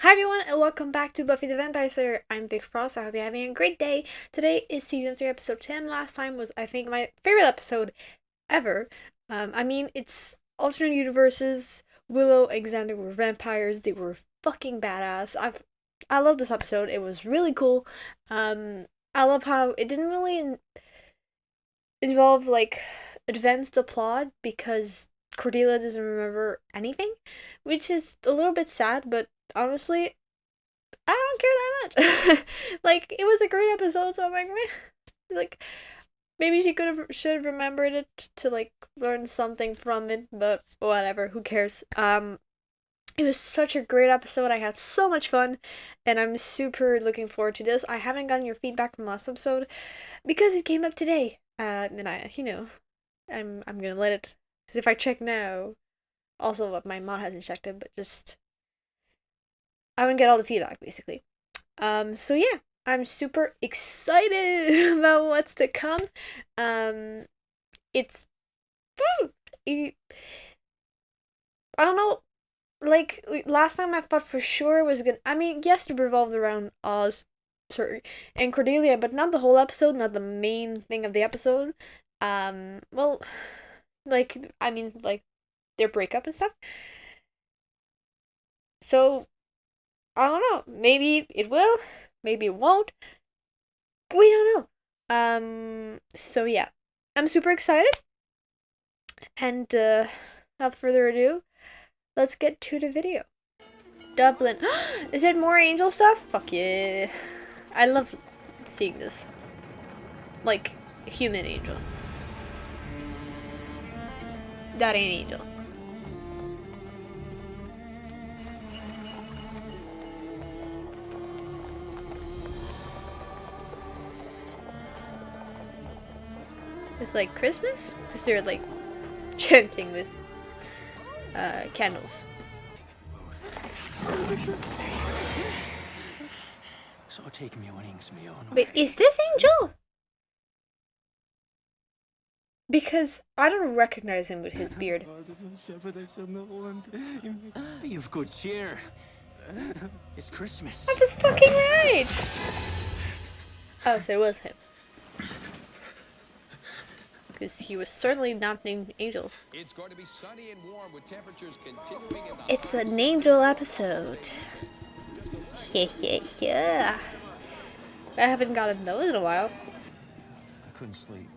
Hi everyone and welcome back to Buffy the Vampire Slayer. I'm Vic Frost. I hope you're having a great day. Today is season 3 episode 10. Last time was I think my favorite episode ever. It's alternate universes. Willow, Alexander were vampires. They were fucking badass. I love this episode. It was really cool. I love how it didn't really involve like advance the plot because Cordelia doesn't remember anything, which is a little bit sad, but honestly, I don't care that much. Like, it was a great episode, so I'm like, meh. Like, maybe should have remembered it to, like, learn something from it, but whatever, who cares. It was such a great episode. I had so much fun, and I'm super looking forward to this. I haven't gotten your feedback from last episode because it came up today. And I'm gonna let it, because if I check now, also, my mom hasn't checked it, but just I wouldn't get all the feedback basically. So yeah, I'm super excited about what's to come. Um, it's I don't know. Like last time, I thought for sure it was gonna. I mean, yes, it revolved around Oz, sorry, and Cordelia, but not the whole episode, not the main thing of the episode. Well, like their breakup and stuff. So I don't know. Maybe it will. Maybe it won't. We don't know. So yeah, I'm super excited. And without further ado, let's get to the video. Dublin. Is it more angel stuff? Fuck yeah. I love seeing this. Like, human angel. That ain't angel. It's like Christmas? Because they're like chanting with candles. So take me wings me on. Wait, is this Angel? Because I don't recognize him with his beard. Be of good cheer. It's Christmas. That is fucking right! Oh, so it was him. Because he was certainly not named Angel. It's going to be sunny and warm with temperatures continuing in the It's an Angel episode. Yeah. I haven't gotten those in a while. I couldn't sleep.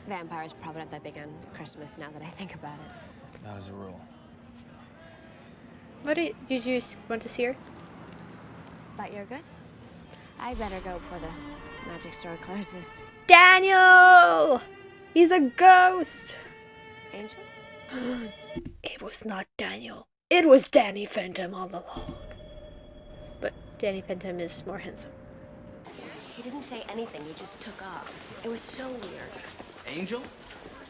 Vampires probably not that big on Christmas now that I think about it. Not as a rule. What did you want to see her? But you're good? I better go before the magic store closes. Daniel! He's a ghost! Angel? It was not Daniel. It was Danny Phantom all along. But Danny Phantom is more handsome. You didn't say anything, you just took off. It was so weird. Angel?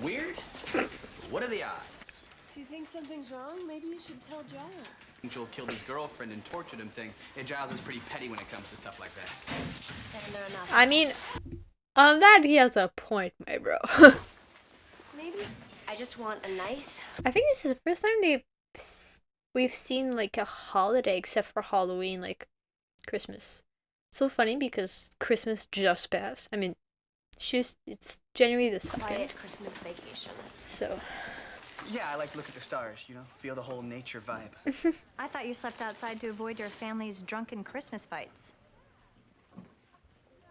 Weird? What are the odds? Do you think something's wrong? Maybe you should tell Giles. Angel killed his girlfriend and tortured him thing. And Giles is pretty petty when it comes to stuff like that. Seven or enough. I mean, on that he has a point, my bro. Maybe. I just want a nice... I think this is the first time we've seen like a holiday except for Halloween, like Christmas. So funny because Christmas just passed. I mean, it's January the 2nd. quiet Christmas vacation. So Yeah, I like to look at the stars, you know, feel the whole nature vibe. I thought you slept outside to avoid your family's drunken Christmas fights.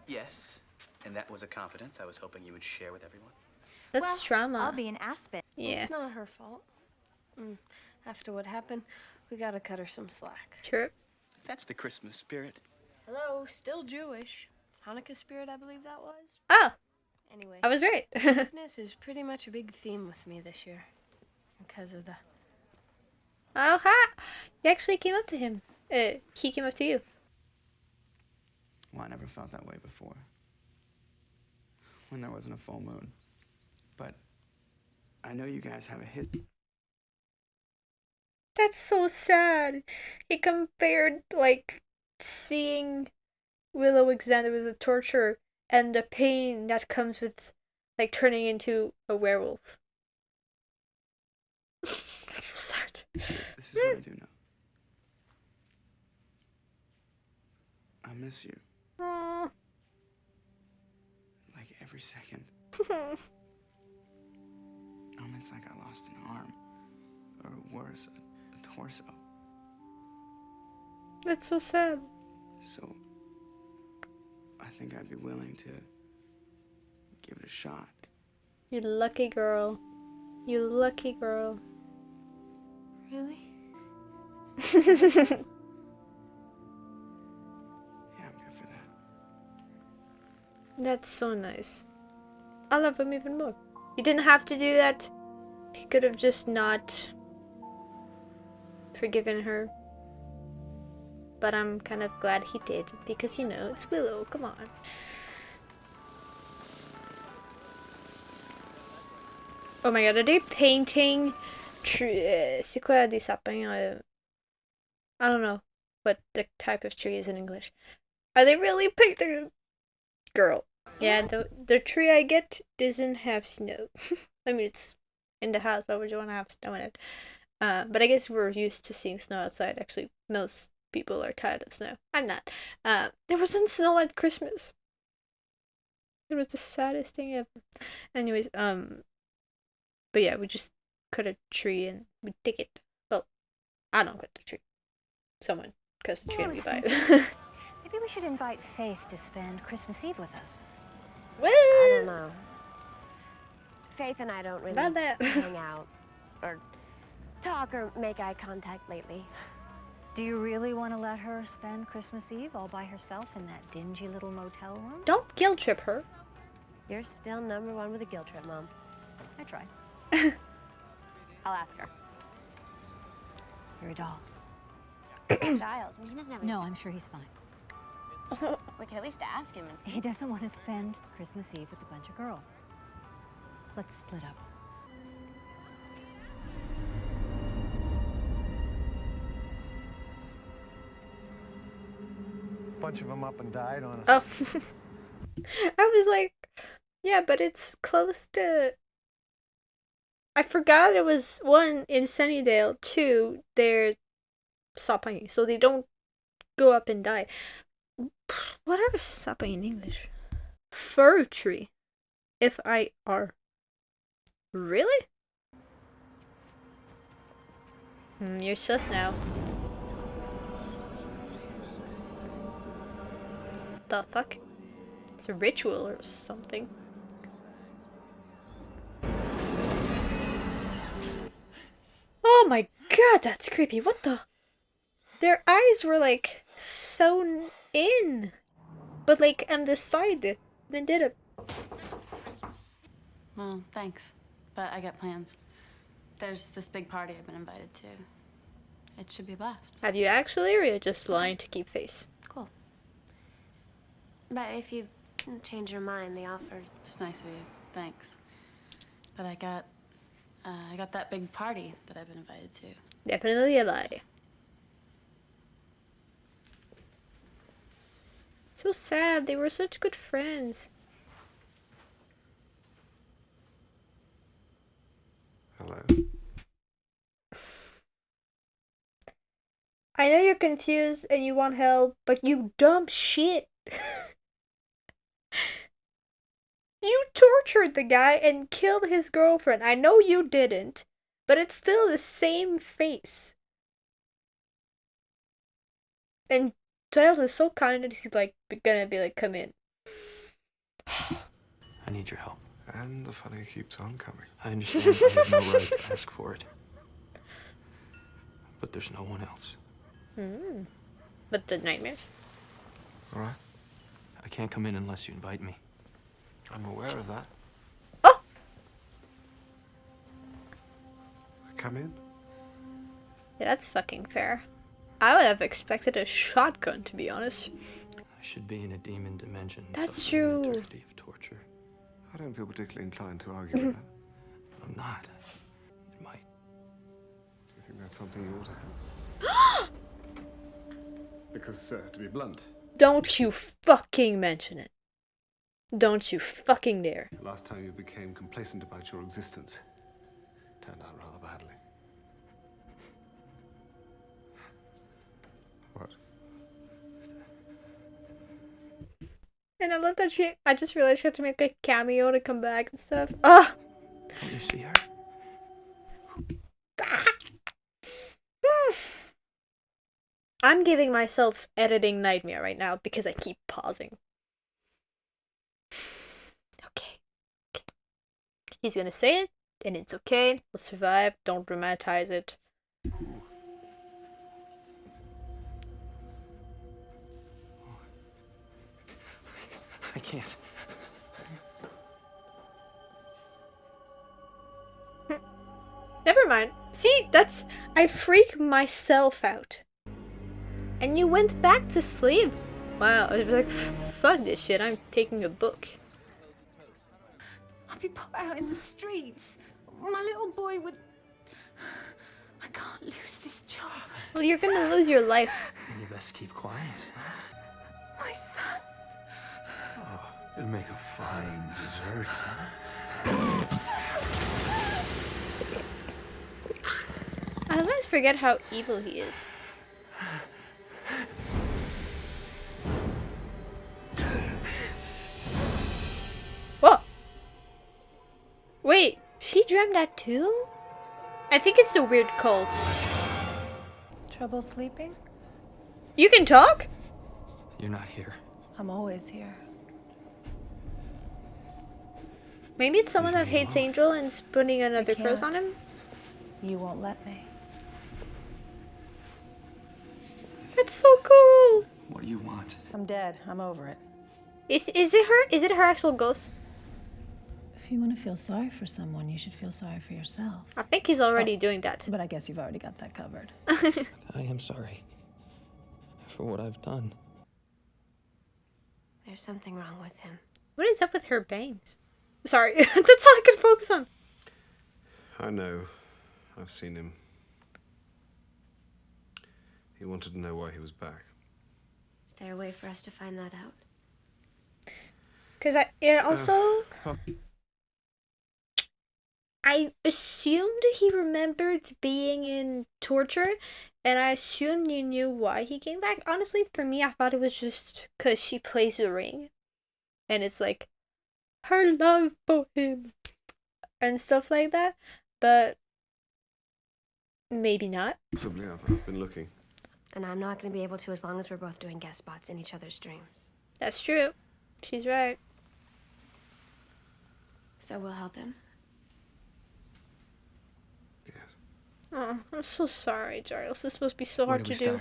Yes, and that was a confidence I was hoping you would share with everyone. that's Well, trauma. I'll be in Aspen. Yeah, It's not her fault. After what happened, we gotta cut her some slack. sure. That's the Christmas spirit. Hello, still Jewish. Hanukkah spirit, I believe that was. Oh, Anyway, I was right. Christmas is pretty much a big theme with me this year. Because of the... Oh, ha! You actually came up to him. He came up to you. Well, I never felt that way before. When there wasn't a full moon. But I know you guys have a hit. That's so sad. He compared, like, seeing Willow Alexander with the torture and the pain that comes with, like, turning into a werewolf. That's so sad. This is what I do know. I miss you. Aw. Like every second. It's like I lost an arm. Or worse, a torso. That's so sad. So, I think I'd be willing to give it a shot. You lucky girl. You lucky girl. Really? Yeah, I'm good for that. That's so nice. I love him even more. He didn't have to do that. He could have just not forgiven her. But I'm kind of glad he did, because, you know, it's Willow, come on. Oh my god, are they painting... C'est quoi des sapins? I don't know what the type of tree is in English. Are they really painting... Girl. Yeah, the tree I get doesn't have snow. I mean, it's in the house, why would you want to have snow in it? But I guess we're used to seeing snow outside. Actually, most people are tired of snow. I'm not. There wasn't snow at Christmas. It was the saddest thing ever. Anyways, but yeah, we just cut a tree and we dig it. Well, I don't cut the tree. Someone cuts the tree and we buy it. Maybe we should invite Faith to spend Christmas Eve with us. I don't know. Faith and I don't really About that. hang out or talk or make eye contact lately. Do you really want to let her spend Christmas Eve all by herself in that dingy little motel room? Don't guilt trip her. You're still #1 with a guilt trip, Mom. I try. I'll ask her. You're a doll. Giles, I mean, he doesn't have any... No, I'm sure he's fine. We could at least ask him and see. He doesn't want to spend Christmas Eve with a bunch of girls. Let's split up. Bunch of them up and died on Oh. I was like, yeah, but it's close to... I forgot it was 1 in Sunnydale, 2, they're sapin, so they don't go up and die. What are sapin in English? Fir tree. F-I-R. Really? You're sus now. The fuck? It's a ritual or something. Oh my god, that's creepy. What the? Their eyes were like sewn in. But like on the side. They did a... Well, thanks. But I got plans. There's this big party I've been invited to. It should be a blast. Have you actually, or are you just lying to keep face? Cool. But if you change your mind, the offer... It's nice of you. Thanks. But I got that big party that I've been invited to. Definitely a lie. So sad. They were such good friends. Hello. I know you're confused and you want help, but you dumb shit. You tortured the guy and killed his girlfriend. I know you didn't, but it's still the same face. And Giles is so kind that he's like gonna be like, come in. I need your help. And the funny keeps on coming. I understand I have no right to ask for it. But there's no one else. But the nightmares? All right. I can't come in unless you invite me. I'm aware of that. Oh! Come in. Yeah, that's fucking fair. I would have expected a shotgun, to be honest. I should be in a demon dimension. That's suffering true. An eternity of torture. I don't feel particularly inclined to argue with that. I'm not. It might. Do you think that's something you ought to have? Because, to be blunt, Don't you fucking mention it. Don't you fucking dare. last time you became complacent about your existence, turned out rather badly. What? And I love that I just realized she had to make a cameo to come back and stuff. Ah! Don't you see her? I'm giving myself editing nightmare right now because I keep pausing. Okay. He's gonna say it, and it's okay. We'll survive. Don't dramatize it. I can't. Never mind. See, I freak myself out. And you went back to sleep. Wow, I was like, fuck this shit, I'm taking a book. I'll be put out in the streets. My little boy would... I can't lose this job. Well, you're gonna lose your life. And you best keep quiet. My son. Oh, it'll make a fine dessert. I sometimes forget how evil he is. Whoa! Wait, she dreamt that too? I think it's the weird cults. Trouble sleeping? You can talk? You're not here. I'm always here. Maybe it's someone that hates Angel and is putting another curse on him? You won't let me. That's so cool! What do you want? I'm dead. I'm over it. Is it her? Is it her actual ghost? If you want to feel sorry for someone, you should feel sorry for yourself. I think he's already doing that. But I guess you've already got that covered. I am sorry for what I've done. There's something wrong with him. What is up with her bangs? Sorry, that's all I could focus on. I know. I've seen him. He wanted to know why he was back. Is there a way for us to find that out? Because I assumed he remembered being in torture, and I assumed you knew why he came back. Honestly, for me, I thought it was just because she plays the ring, and it's like her love for him and stuff like that. But maybe not. Possibly, I've been looking. And I'm not going to be able to as long as we're both doing guest spots in each other's dreams. That's true. She's right. So we'll help him. Yes. Oh, I'm so sorry, Giles. This must be so hard to do.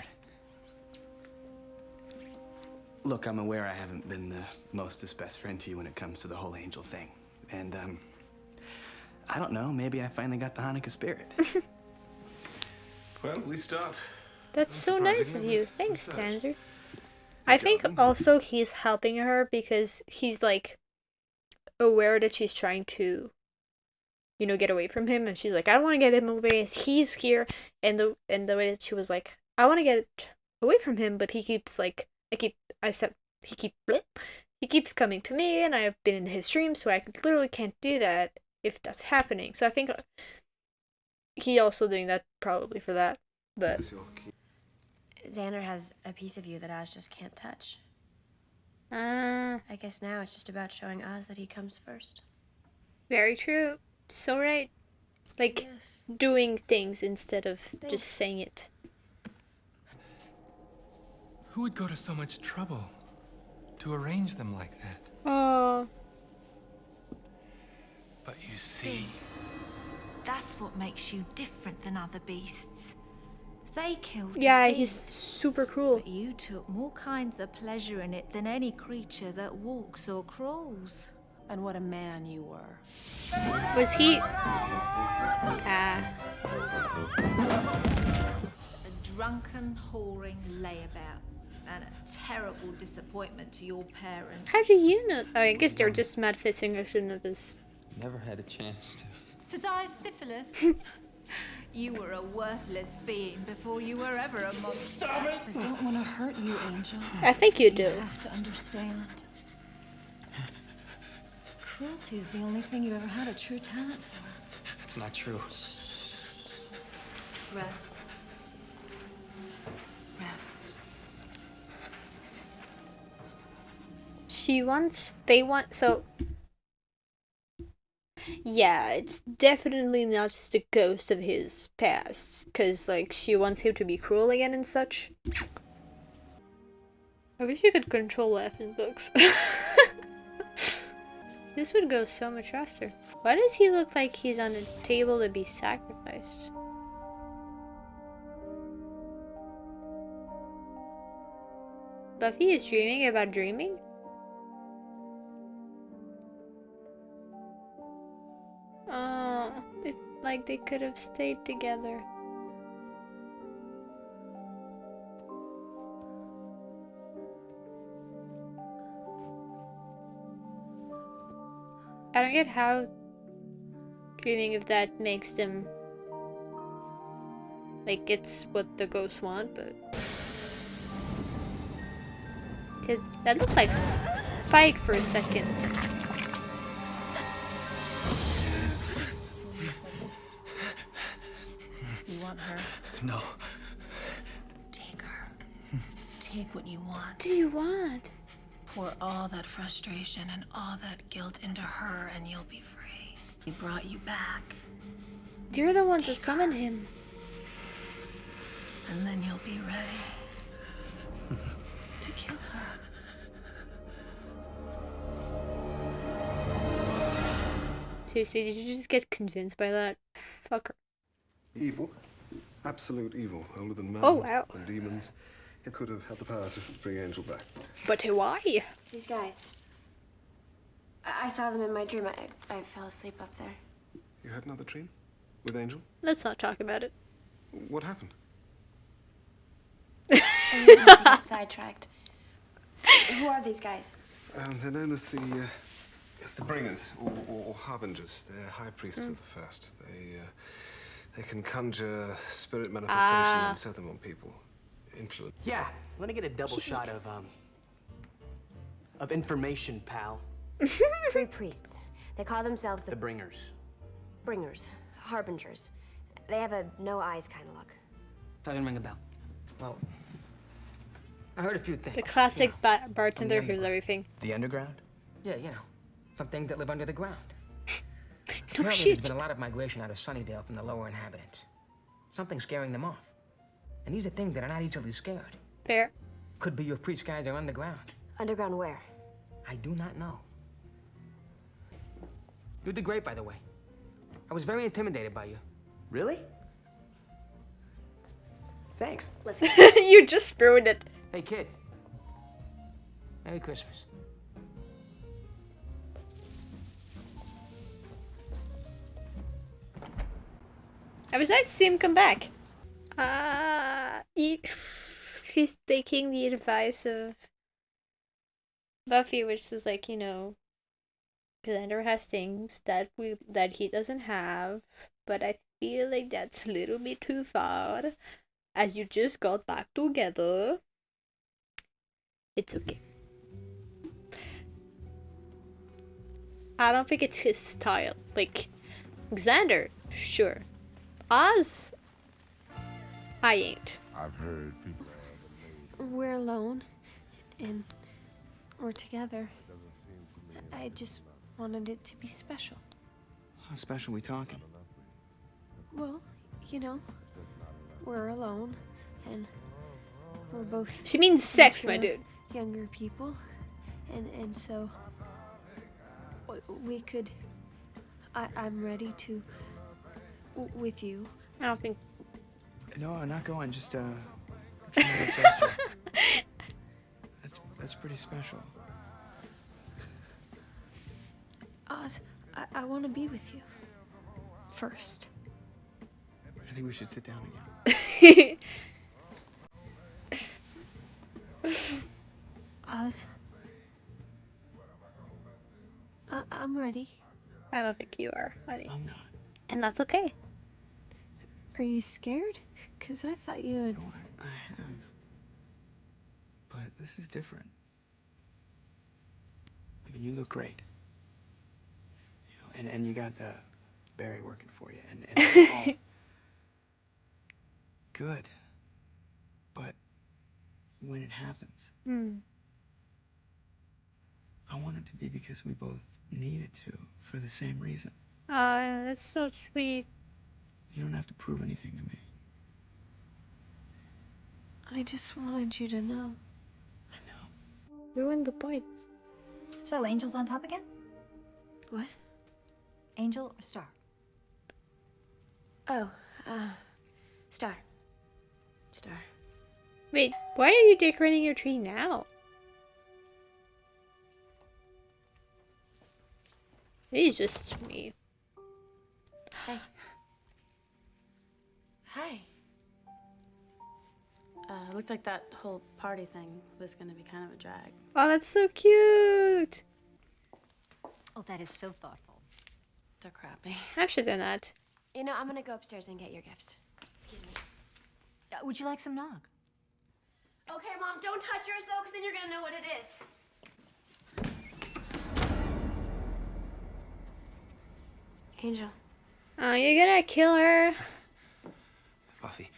Look, I'm aware I haven't been the mostest best friend to you when it comes to the whole angel thing. And, I don't know, maybe I finally got the Hanukkah spirit. Well, we start. That's so nice of you. Thanks, Tanzer. I think also he's helping her because he's like aware that she's trying to, get away from him, and she's like, I don't want to get him away. He's here, and the way that she was like, I want to get away from him, but he keeps like, he keeps coming to me, and I've been in his dreams, so I literally can't do that if that's happening. So I think he also doing that probably for that, but. Xander has a piece of you that Oz just can't touch. I guess now it's just about showing Oz that he comes first. Very true. So right. Like, yes. Doing things instead of just saying it. Who would go to so much trouble to arrange them like that? Oh. But you see... That's what makes you different than other beasts. They killed you. Yeah, he's super cruel. But you took more kinds of pleasure in it than any creature that walks or crawls. And what a man you were. Was he... A drunken, whoring layabout. And a terrible disappointment to your parents. How do you know? Oh, I guess they're just mad fishing. I shouldn't have this. Never had a chance to. To die of syphilis? You were a worthless being before you were ever a monster. Stop it! I don't want to hurt you, Angel. I think you do. You have to understand. Cruelty is the only thing you ever had a true talent for. That's not true. Rest. Rest. they want, so yeah, it's definitely not just a ghost of his past, because, like, she wants him to be cruel again and such. I wish you could control F in books. This would go so much faster. Why does he look like he's on a table to be sacrificed? Buffy is dreaming about dreaming? Oh, if like they could have stayed together. I don't get how dreaming of that makes them like it's what the ghosts want, but that looked like Spike for a second. You want her? No. Take her. Take what you want. What do you want? Pour all that frustration and all that guilt into her and you'll be free. He brought you back. You're the ones that summoned him. And then you'll be ready to kill her. Seriously, did you just get convinced by that? Fucker. Evil. Absolute evil. Older than man. Oh, wow. And demons. It could have had the power to bring Angel back. But why? These guys. I saw them in my dream. I fell asleep up there. You had another dream? With Angel? Let's not talk about it. What happened? I'm gonna have to get sidetracked. Who are these guys? They're known as the Bringers, or Harbingers. They're high priests of the first. They can conjure spirit manifestation and set them on people. Influence. Yeah, let me get a double shot of information, pal. 3 priests. They call themselves The Bringers. Bringers, Harbingers. They have a no eyes kind of look. Doesn't ring a bell. Well, I heard a few things. The classic bartender who's everything. The underground? Yeah, you know, some things that live under the ground. No Apparently, shit. there's been a lot of migration out of Sunnydale from the lower inhabitants. Something's scaring them off. And these are things that are not easily scared. Fair. Could be your priest guys are underground. Underground where? I do not know. You did great, by the way. I was very intimidated by you. Really? Thanks. Let's go. You just ruined it. Hey, kid. Merry Christmas. I was nice to see him come back. She's taking the advice of Buffy, which is like, you know, Xander has things that he doesn't have, but I feel like that's a little bit too far. As you just got back together. It's okay. I don't think it's his style. Like, Xander, sure. Oz, I ain't. I've heard people. We're alone, and we're together. I just wanted it to be special. How special we talking? Well, you know, we're alone, and we're both. She means sex, my mature, dude. Younger people, and so we could. I'm ready to. With you. I don't think. No, I'm not going. Just gesture. That's pretty special. Oz, I want to be with you. First. I think we should sit down again. Oz. I'm ready. I don't think you are, honey. I'm not. And that's okay. Are you scared? Because I thought you would. No, I have. But this is different. I mean, you look great. You know, and you got Barry working for you, and it's all good. But when it happens, want it to be because we both need it to, for the same reason. That's so sweet. You don't have to prove anything to me. I just wanted you to know. Ruined the point. So, Angel's on top again? What? Angel or Star? Oh, Star. Star. Wait, why are you decorating your tree now? It's just me. Hey. Hi. Looked like that whole party thing was gonna be kind of a drag. Oh, that's so cute. Oh, that is so thoughtful. They're crappy. I should have done that. You know, I'm gonna go upstairs and get your gifts. Excuse me. Would you like some nog? Okay, Mom, don't touch yours though, because then you're gonna know what it is. Angel. Oh, you're gonna kill her. Buffy.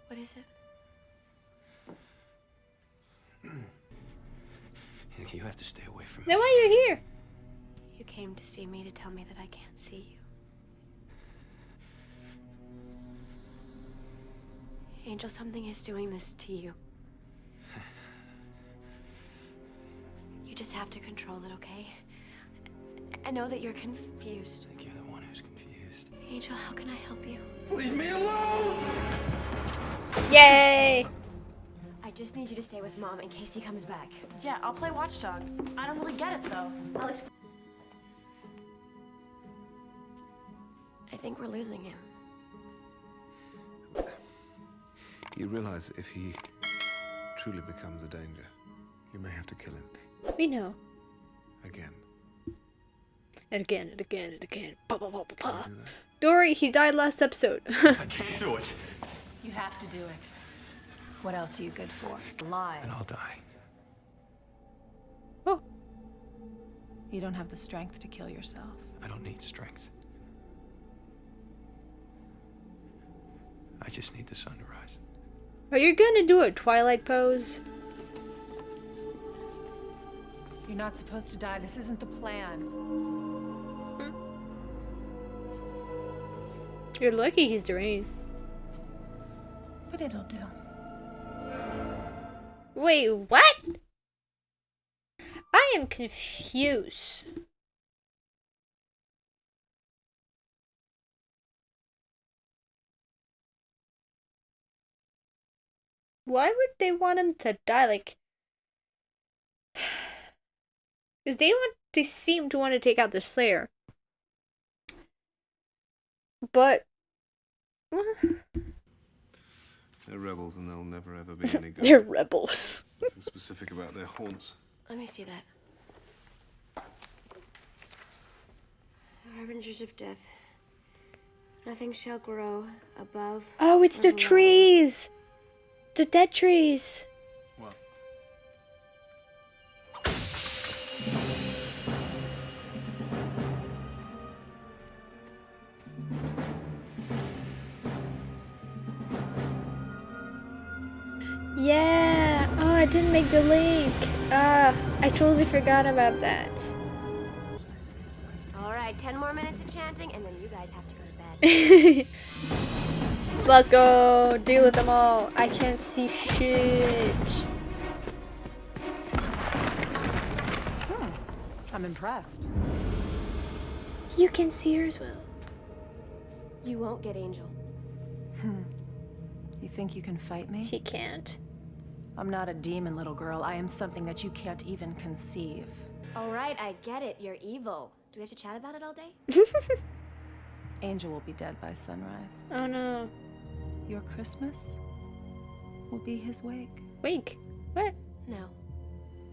What is it? Look, you have to stay away from me. Then why are you here? You came to see me to tell me that I can't see you. Angel, something is doing this to you. You just have to control it, okay? I know that you're confused. I think you're the one who's confused. Angel, how can I help you? Leave me alone! Yay! I just need you to stay with Mom in case he comes back. Yeah, I'll play Watchdog. I don't really get it though. I'll explain. I think we're losing him. You realize if he truly becomes a danger, you may have to kill him. We know. Again. And again and again and again. Pa, pa, pa, pa, pa. Dory, he died last episode. I can't do it. You have to do it. What else are you good for? Lie. And I'll die. Oh. You don't have the strength to kill yourself. I don't need strength. I just need the sun to rise. Are you gonna do a Twilight pose? You're not supposed to die. This isn't the plan. You're lucky he's deranged. But it'll do. Wait, what? I am confused. Why would they want him to die? Like, because they seem to want to take out the Slayer. But They're rebels and they'll never ever be any good. they're rebels. Nothing specific about their haunts. Let me see that. Harbingers of death. Nothing shall grow above. Oh, it's the or below. trees. The dead trees. What? Yeah. Oh, I didn't make the link. I totally forgot about that. All right, 10 more minutes of chanting, and then you guys have to go to bed. Let's go deal with them all. I can't see shit. I'm impressed. You can see her as well. You won't get Angel. You think you can fight me? She can't. I'm not a demon, little girl. I am something that you can't even conceive. All right, I get it. You're evil. Do we have to chat about it all day? Angel will be dead by sunrise. Oh no. Your Christmas will be his wake. Wake? What? No.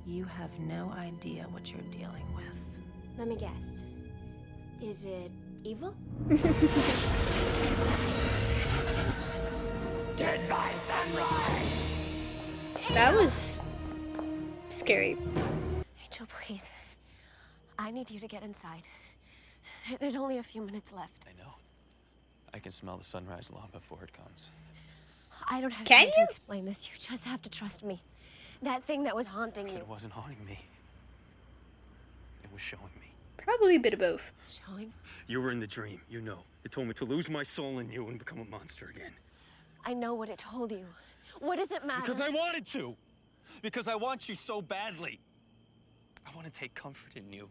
You have no idea what you're dealing with. Let me guess. Is it evil? Dead by sunrise. That was scary. Angel, please. I need you to get inside. There's only a few minutes left. I know. I can smell the sunrise long before it comes. I don't have Can time you? to explain this. You just have to trust me. That thing that was haunting you. It wasn't haunting me. it was showing me. Probably a bit of both. Showing? You were in the dream, you know. It told me to lose my soul in you and become a monster again. I know what it told you. What does it matter? Because I wanted to. Because I want you so badly. I want to take comfort in you.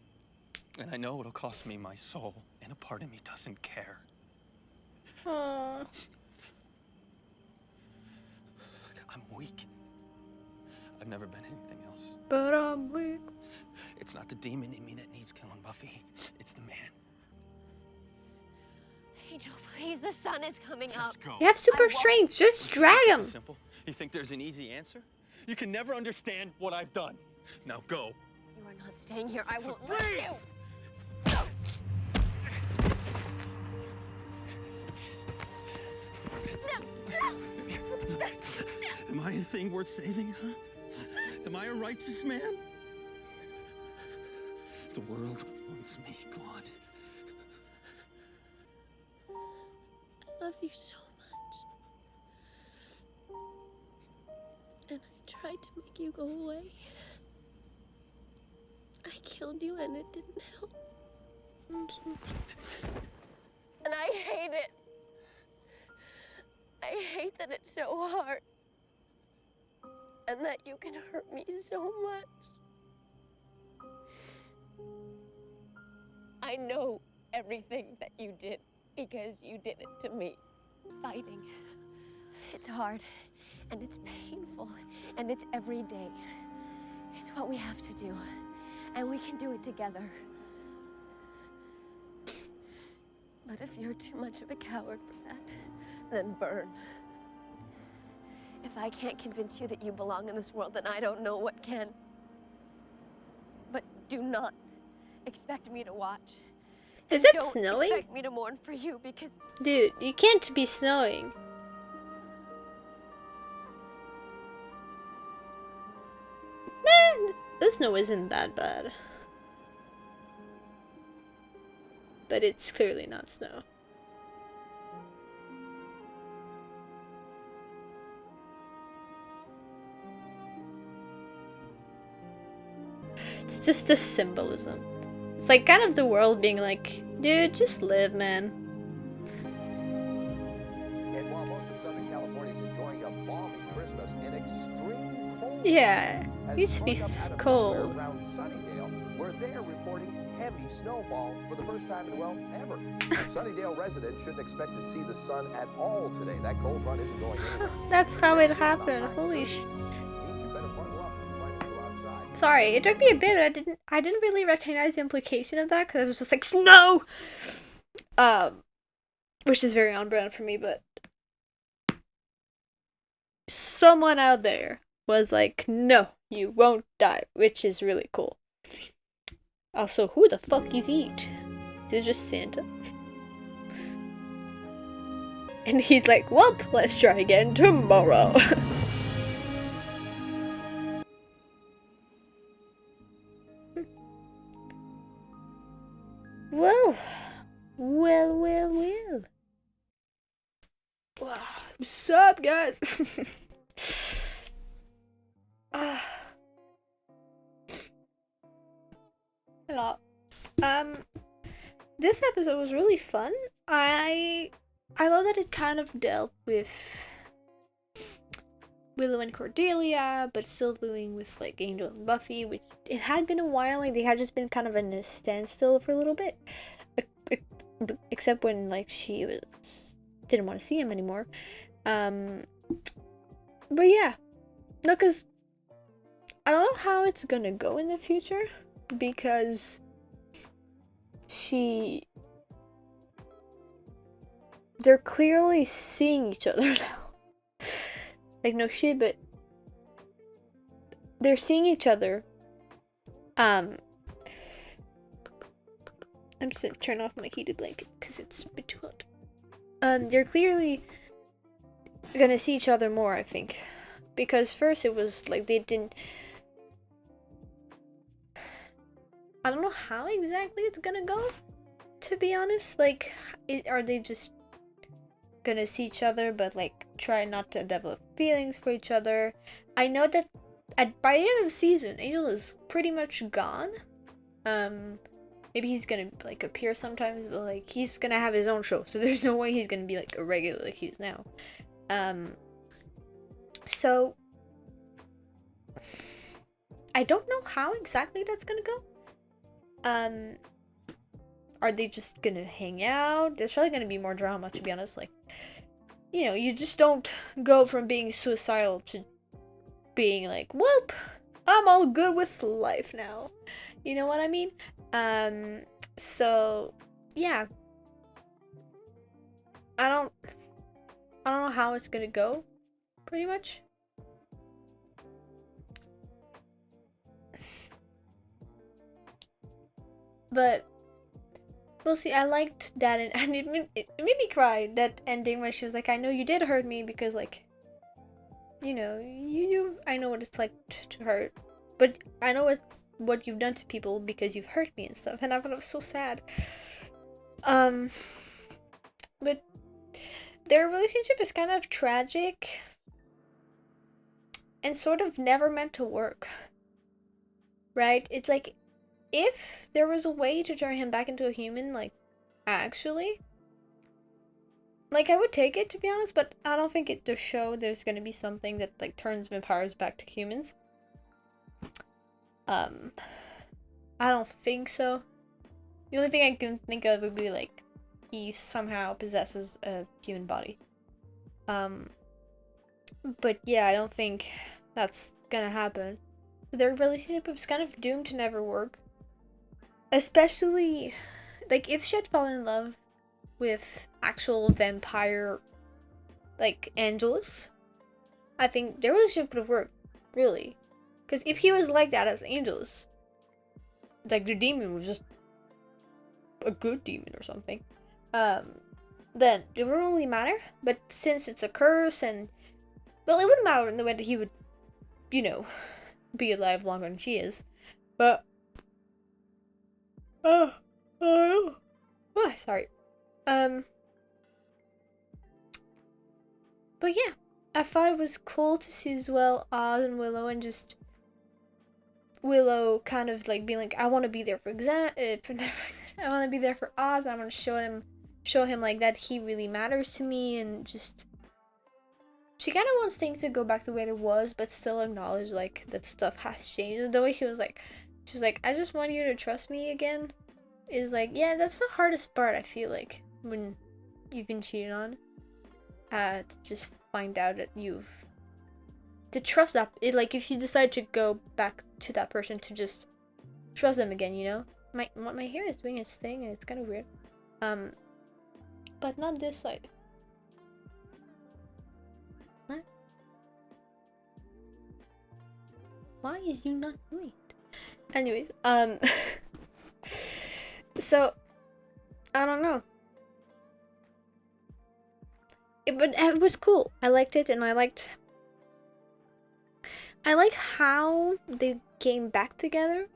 And I know it'll cost me my soul, and a part of me doesn't care. Aww. I'm weak. I've never been anything else. But I'm weak. It's not the demon in me that needs killing, Buffy. It's the man. Angel, please, the sun is coming up. Just go. You have super strength. Just drag him. Simple. You think there's an easy answer? You can never understand what I've done. Now go. You are not staying here. I won't let you. Am I a thing worth saving, huh? Am I a righteous man? The world wants me gone. I love you so much. And I tried to make you go away. I killed you and it didn't help. And I hate it. I hate that it's so hard. And that you can hurt me so much. I know everything that you did because you did it to me. Fighting. It's hard, and it's painful, and it's every day. It's what we have to do, and we can do it together. But if you're too much of a coward for that, then burn. If I can't convince you that you belong in this world, then I don't know what can. But do not expect me to watch. Is And it don't snowing? expect me to mourn for you because Dude, you can't be snowing. Man, the snow isn't that bad. But it's clearly not snow. It's just the symbolism. It's like kind of the world being like, dude, just live, man. And while most of Southern California is enjoying a balmy Christmas in extreme cold, Yeah, has it used to be sprung up out of cold. nowhere around Sunnydale, where they're reporting heavy snowfall for the first time in, well, ever. Sunnydale residents shouldn't expect to see the sun at all today. That cold front isn't going anywhere. That's how it happened. Holy sh. Means you better bundle up if you plan to go outside. Sorry, it took me a bit, but I didn't really recognize the implication of that because it was just like snow. Which is very on brand for me, but someone out there was like, no, you won't die, which is really cool. Also, who the fuck is Eat? Is it just Santa? And he's like, well, let's try again tomorrow. Well. Wow. What's up, guys? Hello. This episode was really fun. I love that it kind of dealt with Willow and Cordelia, but still dealing with like Angel and Buffy, which it had been a while. Like they had just been kind of in a standstill for a little bit, except when like she didn't want to see him anymore. But yeah, no, cause I don't know how it's gonna go in the future because they're clearly seeing each other now. Like, no shit, but they're seeing each other. I'm just gonna turn off my heated blanket because it's a bit too hot. They're clearly gonna see each other more, I think. Because first it was like they didn't. I don't know how exactly it's gonna go, to be honest. Like, are they just gonna see each other but like try not to develop feelings for each other? I know that by the end of the season, Angel is pretty much gone. Maybe he's gonna like appear sometimes, but like he's gonna have his own show, so there's no way he's gonna be like a regular like he is now. So I don't know how exactly that's gonna go. Are they just gonna hang out? There's probably gonna be more drama, to be honest. Like, you know, you just don't go from being suicidal to being like, whoop, I'm all good with life now. You know what I mean? So yeah. I don't know how it's gonna go, pretty much. But we'll see. I liked that, and it made me cry, that ending where she was like, I know you did hurt me because, like, you know, I know what it's like to hurt, but I know it's what you've done to people because you've hurt me and stuff, and I thought it was so sad. But their relationship is kind of tragic and sort of never meant to work, right? It's like, if there was a way to turn him back into a human, like, actually, like, I would take it, to be honest, but I don't think the show there's gonna be something that, like, turns vampires back to humans. I don't think so. The only thing I can think of would be, like, he somehow possesses a human body. But yeah, I don't think that's gonna happen. Their relationship is kind of doomed to never work. Especially, like, if she had fallen in love with actual vampire, like, Angelus, I think their relationship would have worked, really. Because if he was like that as Angelus, like, the demon was just a good demon or something, then it wouldn't really matter. But since it's a curse, and, well, it wouldn't matter in the way that he would, you know, be alive longer than she is. But sorry. But yeah, I thought it was cool to see as well Oz and Willow, and just Willow kind of like being like, I want to be there for I want to be there for Oz, and I want to show him like that he really matters to me, and just she kind of wants things to go back the way it was, but still acknowledge like that stuff has changed. And the way she was like, I just want you to trust me again, is like, yeah, that's the hardest part, I feel like, when you've been cheated on. To just find out that to trust that, like, if you decide to go back to that person, to just trust them again, you know? My hair is doing its thing, and it's kind of weird. But not this side. What? Why is you not doing it? Anyways, so, I don't know. But it was cool. I liked it, and I like how they came back together,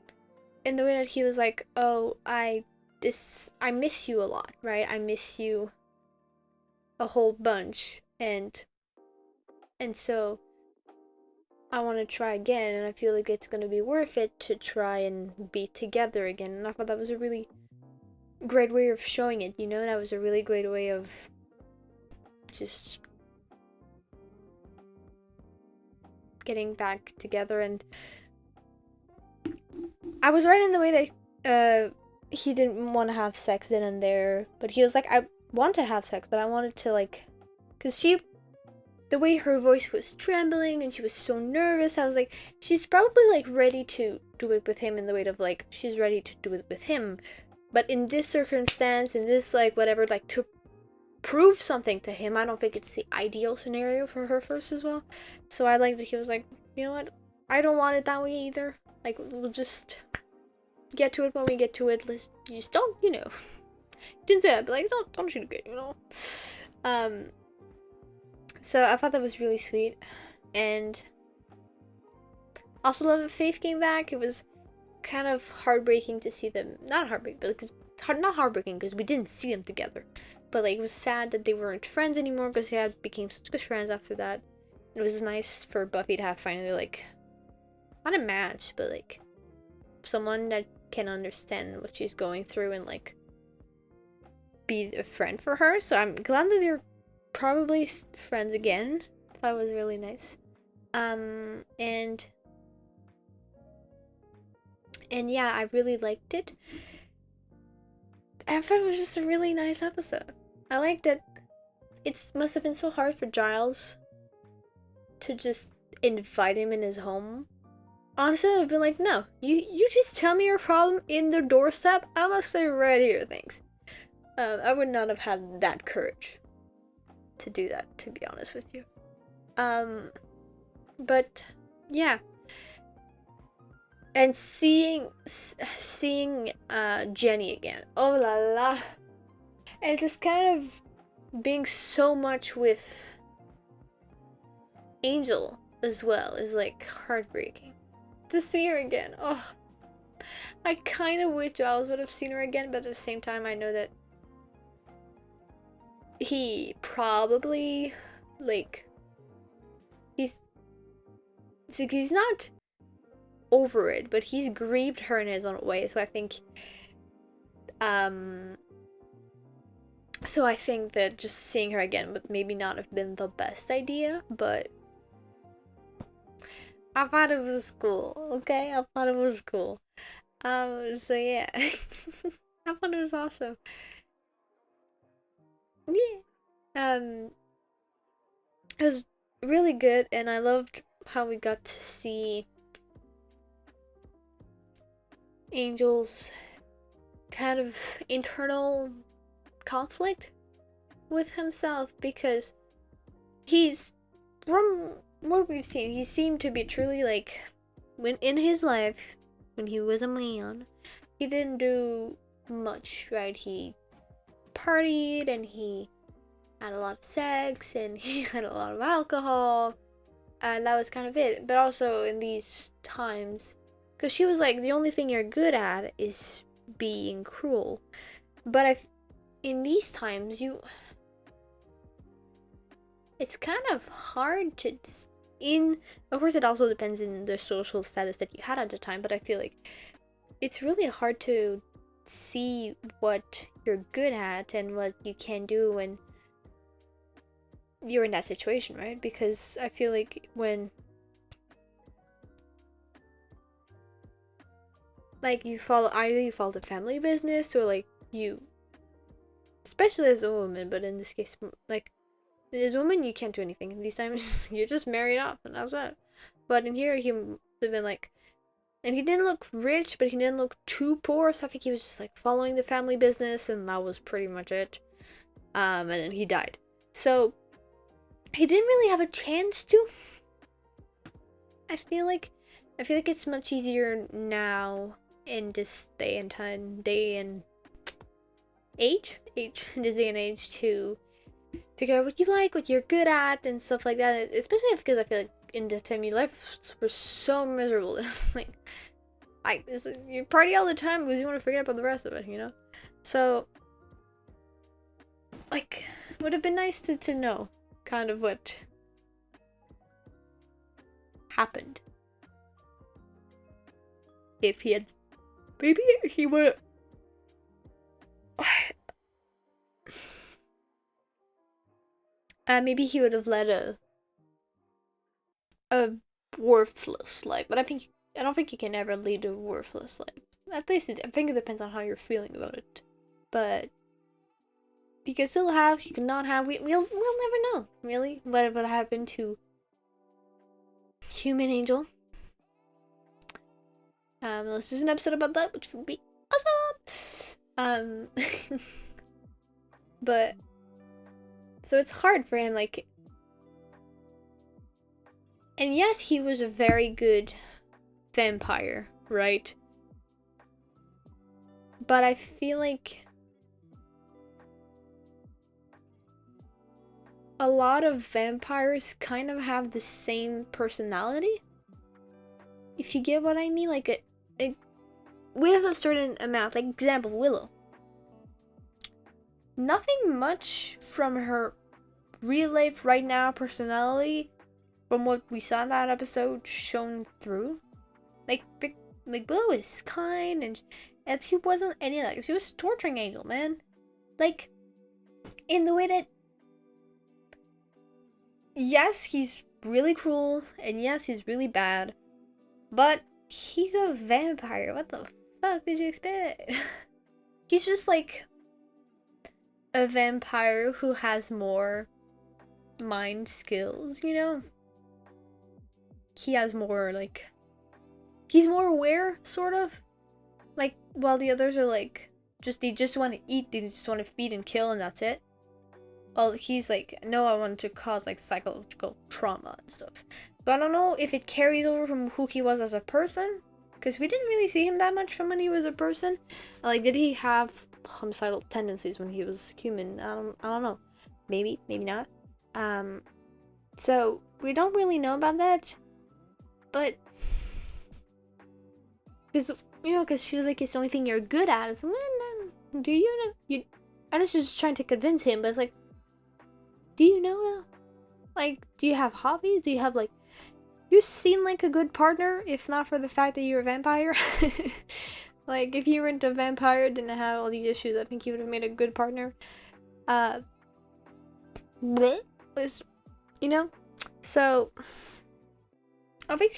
in the way that he was like, oh, I miss you a lot, right? I miss you a whole bunch, and so I want to try again, and I feel like it's gonna be worth it to try and be together again. And I thought that was a really great way of showing it, you know? That was a really great way of just getting back together. And I was right in the way that he didn't want to have sex then and there, but he was like, I want to have sex, but I wanted to, like, because the way her voice was trembling and she was so nervous, I was like, she's probably like ready to do it with him, in the way of like, she's ready to do it with him, but in this circumstance, in this like whatever, like, to prove something to him, I don't think it's the ideal scenario for her first as well. So I like that he was like, you know what, I don't want it that way either, like, we'll just get to it when we get to it. Let's just don't, you know, didn't say that, but like, don't shoot it, you know. So I thought that was really sweet, and also love that Faith came back. It was kind of heartbreaking to see them, not heartbreaking, but not heartbreaking because we didn't see them together, but like, it was sad that they weren't friends anymore, because they had became such good friends after that. It was nice for Buffy to have finally, like, not a match, but like someone that can understand what she's going through and like be a friend for her. So I'm glad that they're probably friends again. That was really nice. And yeah, I really liked it. I thought it was just a really nice episode. I liked that it must have been so hard for Giles to just invite him in his home. Honestly, I've been like, no, you just tell me your problem in the doorstep. I'm gonna stay right here, thanks. I would not have had that courage to do that, to be honest with you. But yeah. And seeing Jenny again. Oh la la. And just kind of being so much with Angel as well is like heartbreaking. To see her again. Oh. I kind of wish Giles would have seen her again, but at the same time I know that he probably like he's not over it, but he's grieved her in his own way. So I think that just seeing her again would maybe not have been the best idea, but I thought it was cool. Okay, I thought it was cool. So yeah. I thought it was awesome. Yeah. It was really good, and I loved how we got to see Angel's kind of internal conflict with himself, because he's, from what we've seen, he seemed to be truly like, when in his life, when he was a man, he didn't do much, right? He partied and he had a lot of sex and he had a lot of alcohol, and that was kind of it. But also in these times, because she was like, the only thing you're good at is being cruel. But in these times, it's kind of hard to, of course it also depends in the social status that you had at the time, but I feel like it's really hard to see what you're good at and what you can do when you're in that situation, right? Because I feel like when like you follow the family business, or like you, especially as a woman, but in this case, like as a woman you can't do anything these times. You're just married off and that's it. But in here he would have been like, and he didn't look rich, but he didn't look too poor, so I think he was just like following the family business, and that was pretty much it. And then he died, so he didn't really have a chance to. I feel like it's much easier now in this day and age in this day and age to figure out what you like, what you're good at, and stuff like that. Especially because I feel like in this time your life was so miserable. It's like you party all the time because you want to forget about the rest of it, you know? So like, would have been nice to know kind of what happened. If he had, maybe he would maybe he would have led a worthless life. But I don't think you can ever lead a worthless life. At least I think it depends on how you're feeling about it. But he could still have, he could not have. We'll never know, really, what happened to Human Angel. Let's do an episode about that, which would be awesome. But so it's hard for him, like, and yes, he was a very good vampire, right? But I feel like a lot of vampires kind of have the same personality, if you get what I mean. Like with a certain amount, like example, Willow. Nothing much from her real life right now personality from what we saw in that episode shown through. Like Like, Willow is kind, and she wasn't any of that. She was torturing Angel, man. Like, in the way that, yes, he's really cruel, and yes, he's really bad, but he's a vampire. What the fuck did you expect? He's just like a vampire who has more mind skills, you know? He has more, like, he's more aware, sort of. Like, while the others are like, they just want to eat, they just want to feed and kill, and that's it. Well, he's like, no, I want to cause, like, psychological trauma and stuff. But I don't know if it carries over from who he was as a person, because we didn't really see him that much from when he was a person. Like, did he have homicidal tendencies when he was human? I don't know. Maybe not. So we don't really know about that. But, because she was like, it's the only thing you're good at. It's like, do you know? I was just trying to convince him, but it's like, do you know now? Like, do you have hobbies? Do you have, like, you seem like a good partner, if not for the fact that you're a vampire. Like, if you weren't a vampire, didn't have all these issues, I think you would have made a good partner. So, I think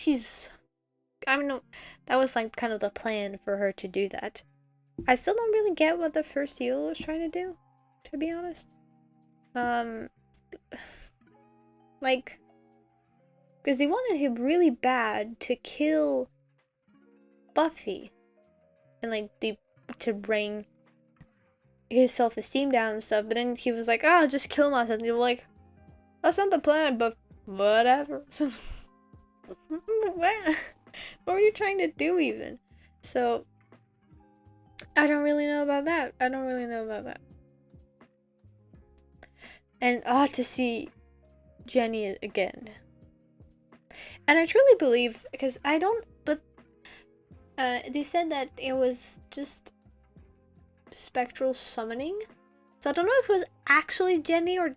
I don't know, that was, like, kind of the plan for her to do that. I still don't really get what the first evil was trying to do, to be honest. Like, because they wanted him really bad to kill Buffy. And, like, to bring his self-esteem down and stuff. But then he was like, oh, just kill myself. And they were like, that's not the plan, but whatever. So, what were you trying to do even? So, I don't really know about that. And to see Jenny again. And I truly believe, because I don't, but they said that it was just spectral summoning. So I don't know if it was actually Jenny, or,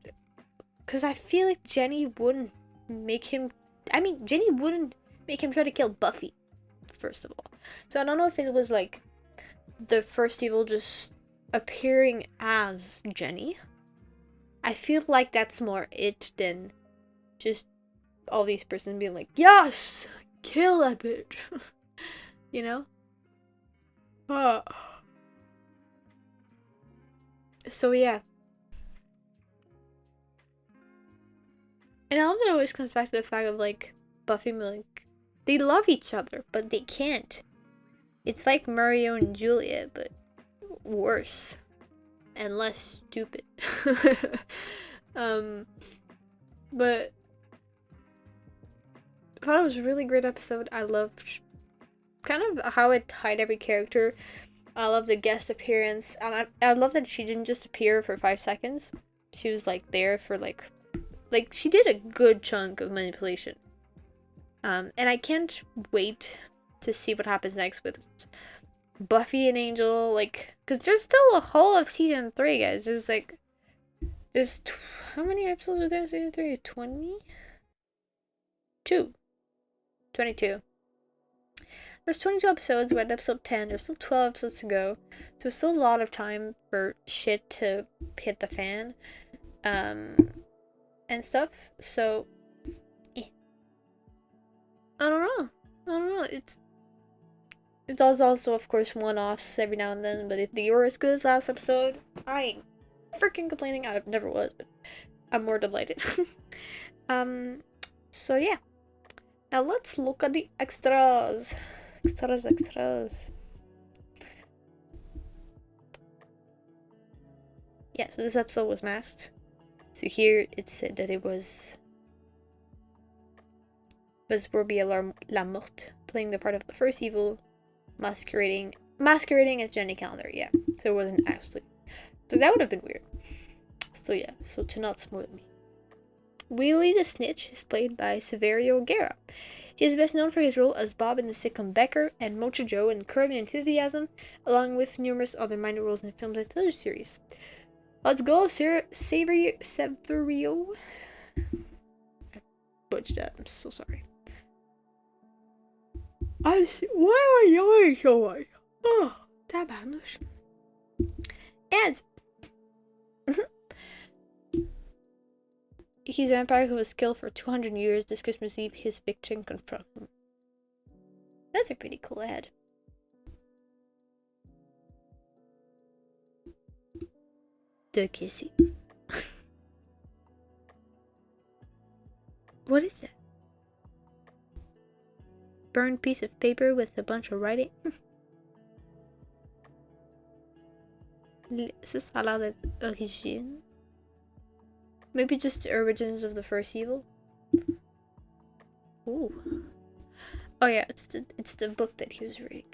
because I feel like Jenny wouldn't make him try to kill Buffy, first of all. So I don't know if it was like the first evil just appearing as Jenny. I feel like that's more it than just all these persons being like, yes, kill that bitch. You know? So yeah. And I love that it always comes back to the fact of, like, Buffy and like, they love each other, but they can't. It's like Mario and Julia, but worse. And less stupid. But I thought it was a really great episode. I loved kind of how it tied every character. I love the guest appearance. And I love that she didn't just appear for 5 seconds. She was, like, there for, like, she did a good chunk of manipulation. And I can't wait to see what happens next with Buffy and Angel. Like, because there's still a whole of season 3, guys. How many episodes are there in season 3? 22. There's 22 episodes. We're at episode 10. There's still 12 episodes to go. So there's still a lot of time for shit to hit the fan. And stuff. So, I don't know. It's also, of course, one-offs every now and then. But if they were as good as last episode, I ain't freaking complaining. I never was, but I'm more delighted. So yeah. Now let's look at the extras. Extras. Yeah, so this episode was masked. So here it said that it was Robia Lamorte playing the part of the first evil, masquerading as Jenny Calendar. Yeah, so it wasn't actually. So that would have been weird. So yeah, so to not spoil me. Willie the Snitch is played by Severio Guerra. He is best known for his role as Bob in the sitcom Becker and Mocha Joe in Curb Your Enthusiasm, along with numerous other minor roles in films and television series. Let's go, Severio. I butchered that. I'm so sorry. Why am I yawning so much? Oh, that bad. And he's a vampire who was killed for 200 years. This Christmas Eve, his victim confront him. That's a pretty cool ad. The kissy. What is that? Burned piece of paper with a bunch of writing. Socializing. Maybe just the origins of the first evil. Ooh. Oh yeah, it's the book that he was reading.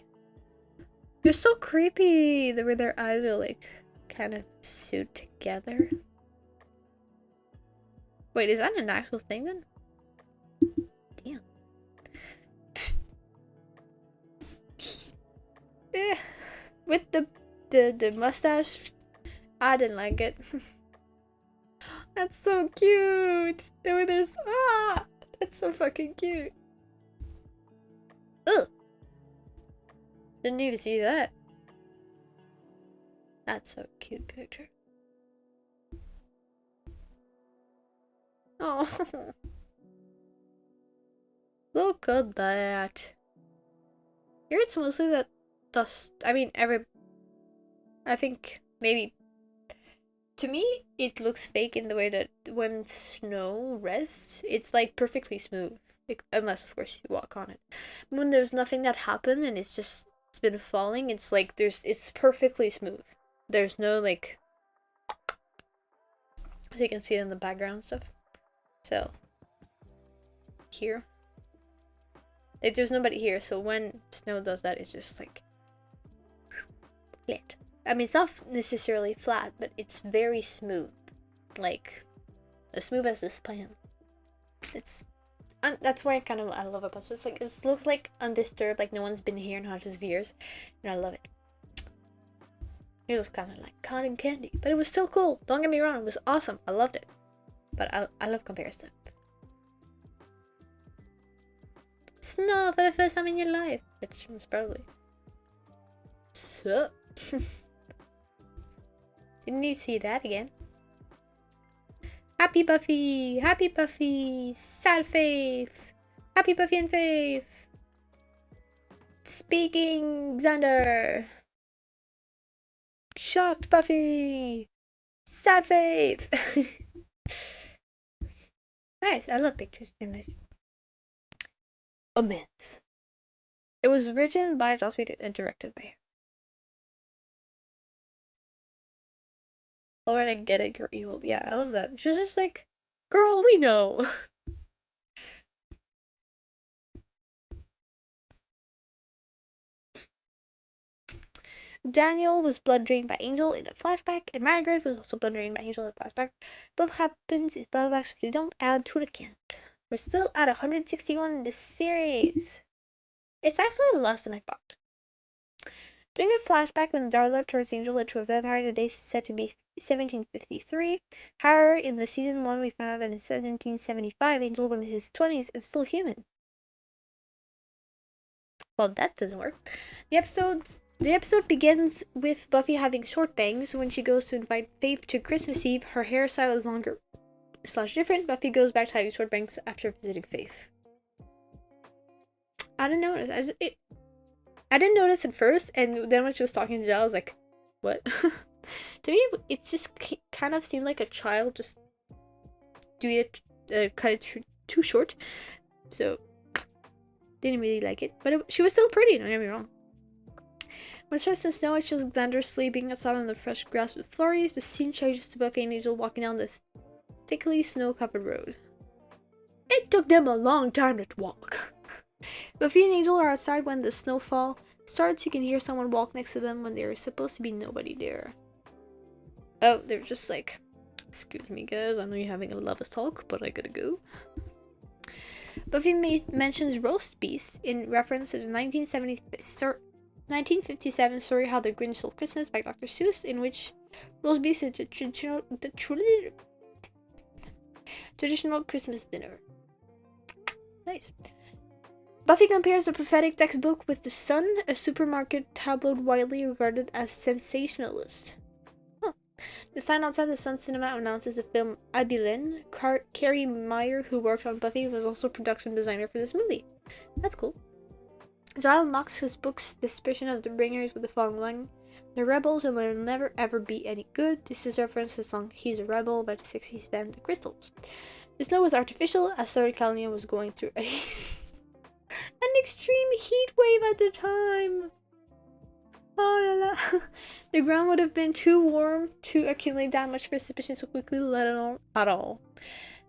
They're so creepy. The way their eyes are like kind of sewed together. Wait, is that an actual thing then? Damn. With the mustache, I didn't like it. That's so cute. The way there's that's so fucking cute. Ugh. Didn't need to see that. That's a cute picture. Oh. Look at that. Here it's mostly that dust. I mean, I think maybe to me it looks fake in the way that when snow rests, it's like perfectly smooth. Like, unless of course you walk on it. When there's nothing that happened and it's been falling, it's like it's perfectly smooth. There's no like, so you can see it in the background and stuff. So here, like there's nobody here, so when snow does that, it's just like flat. I mean, it's not necessarily flat, but it's very smooth, like as smooth as this plan. It's that's why I love it. It's like it looks like undisturbed, like no one's been here in hundreds of years, and I love it. It was kind of like cotton candy, but it was still cool. Don't get me wrong, it was awesome. I loved it, but I love comparison. Snow for the first time in your life, which was probably so. Didn't need to see that again. Happy Buffy! Happy Buffy! Sad Faith! Happy Buffy and Faith! Speaking Xander! Shocked Buffy! Sad Faith! Nice, I love pictures, they're nice. Amends. It was written by Joss Whedon and directed by him. Alright, I get it, you're evil. Yeah, I love that. She's just like, girl, we know. Daniel was blood drained by Angel in a flashback, and Margaret was also blood drained by Angel in a flashback. Both happens in flashbacks, but they don't add to the count. We're still at 161 in this series. It's actually less than I thought. During a flashback, when Darla turns Angel into a vampire, the day is said to be 1753. However, in the season 1, we found out that in 1775, Angel was in his 20s and still human. Well, that doesn't work. The episode begins with Buffy having short bangs. When she goes to invite Faith to Christmas Eve, her hairstyle is longer / different. Buffy goes back to having short bangs after visiting Faith. I didn't notice. I didn't notice at first, and then when she was talking to Jill, I was like, what? To me, it just kind of seemed like a child just doing it kind of too short. So, didn't really like it. But she was still pretty, don't get me wrong. When it starts to snow, it shows Xander sleeping outside on the fresh grass with flurries. The scene changes to Buffy and Angel walking down the thickly snow-covered road. It took them a long time to walk. Buffy and Angel are outside when the snowfall starts. You can hear someone walk next to them when there's supposed to be nobody there. Oh, they're just like, excuse me guys, I know you're having a lovers talk, but I gotta go. Buffy mentions roast beast in reference to the 1957 story How the Grinch Stole Christmas by Dr. Seuss, in which roast beast is the traditional Christmas dinner. Nice. Buffy compares the prophetic textbook with The Sun, a supermarket tabloid widely regarded as sensationalist. The sign outside the Sun Cinema announces the film Abilene. Carrie Meyer, who worked on Buffy, was also production designer for this movie. That's cool. Giles mocks his book's description of the Bringers with the following line: "The rebels and will never ever be any good." This is a reference to the song He's a Rebel by the 60s band The Crystals. The snow was artificial as Southern California was going through an extreme heat wave at the time. Oh la la. The ground would have been too warm to accumulate that much precipitation so quickly, let alone at all.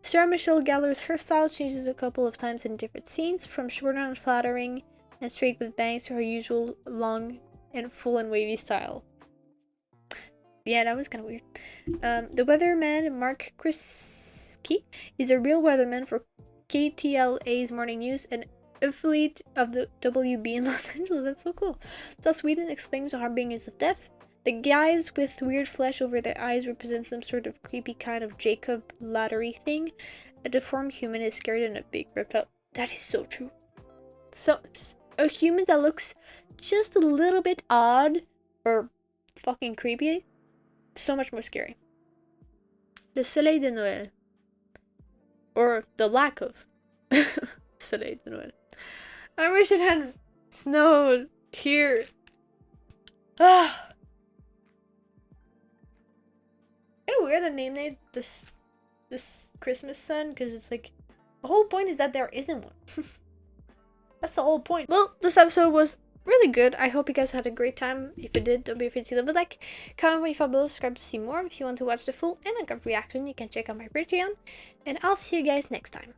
Sarah Michelle Gellar's hairstyle changes a couple of times in different scenes, from short and flattering and straight with bangs to her usual long and full and wavy style. Yeah, that was kind of weird. The weatherman, Mark Kriski, is a real weatherman for KTLA's Morning News and affiliate of the WB in Los Angeles. That's so cool. Thus, Sweden explains the harbingers of death. The guys with weird flesh over their eyes represent some sort of creepy kind of Jacob laddery thing. A deformed human is scared and a big reptile. That is so true. So, a human that looks just a little bit odd or fucking creepy, so much more scary. Le Soleil de Noël. Or the lack of Soleil de Noël. I wish it had snowed here. Ah. Kind of weird that name they this Christmas sun, because it's like the whole point is that there isn't one. That's the whole point. Well, this episode was really good. I hope you guys had a great time. If you did, don't be afraid to leave a like, comment when you follow below, subscribe to see more. If you want to watch the full and uncut reaction, you can check out my Patreon. And I'll see you guys next time.